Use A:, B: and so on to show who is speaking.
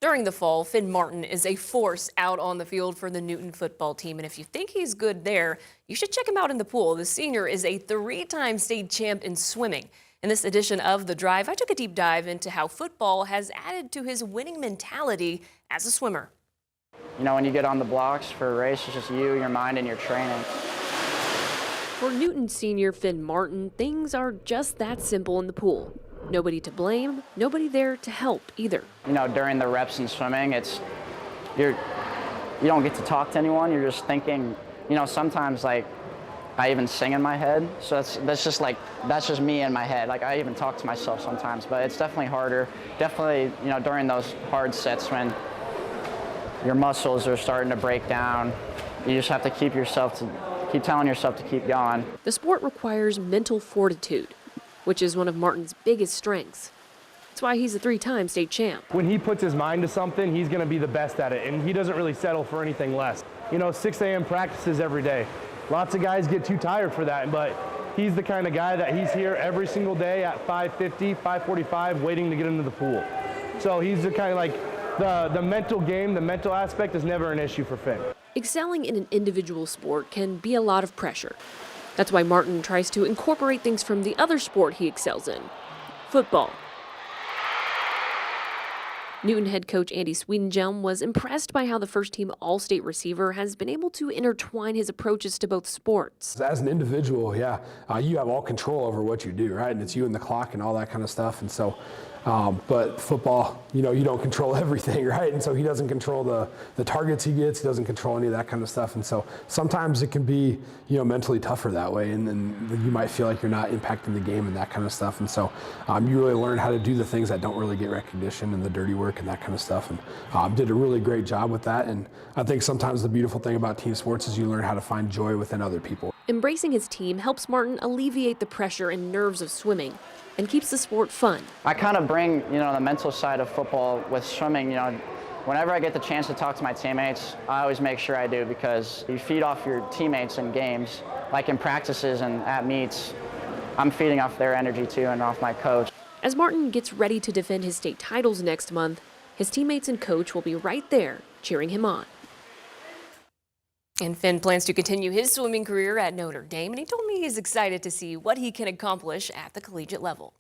A: During the fall, Finn Martin is a force out on the field for the Newton football team. And if you think he's good there, you should check him out in the pool. The senior is a three-time state champ in swimming. In this edition of The Drive, I took a deep dive into how football has added to his winning mentality as a swimmer.
B: You know, when you get on the blocks for a race, it's just you, your mind, and your training.
A: For Newton senior Finn Martin, things are just that simple in the pool. Nobody to blame, nobody there to help either.
B: You know, during the reps in swimming, you don't get to talk to anyone. You're just thinking, you know, sometimes like I even sing in my head. So that's just me in my head. Like I even talk to myself sometimes, but it's definitely harder. Definitely, you know, during those hard sets when your muscles are starting to break down, you just have to keep telling yourself to keep going.
A: The sport requires mental fortitude, which is one of Martin's biggest strengths. That's why he's a three-time state champ.
C: When he puts his mind to something, he's going to be the best at it, and he doesn't really settle for anything less. You know, 6 a.m. practices every day. Lots of guys get too tired for that, but he's the kind of guy that he's here every single day at 5:50, 5:45, waiting to get into the pool. So he's the kind of like the mental game, the mental aspect is never an issue for Finn.
A: Excelling in an individual sport can be a lot of pressure. That's why Martin tries to incorporate things from the other sport he excels in, football. Newton head coach Andy Swedenjelm was impressed by how the first-team All-State receiver has been able to intertwine his approaches to both sports.
D: As an individual, you have all control over what you do, right? And it's you and the clock and all that kind of stuff. And so, but football, you know, you don't control everything, right? And so he doesn't control the targets he gets. He doesn't control any of that kind of stuff. And so sometimes it can be, you know, mentally tougher that way. And then you might feel like you're not impacting the game and that kind of stuff. And so you really learn how to do the things that don't really get recognition and the dirty work and that kind of stuff. And did a really great job with that. And I think sometimes the beautiful thing about team sports is you learn how to find joy within other people.
A: Embracing his team helps Martin alleviate the pressure and nerves of swimming and keeps the sport fun.
B: I kind of bring, you know, the mental side of football with swimming. You know, whenever I get the chance to talk to my teammates, I always make sure I do, because you feed off your teammates in games, like in practices and at meets. I'm feeding off their energy too and off my coach.
A: As Martin gets ready to defend his state titles next month, his teammates and coach will be right there cheering him on. And Finn plans to continue his swimming career at Notre Dame, and he told me he's excited to see what he can accomplish at the collegiate level.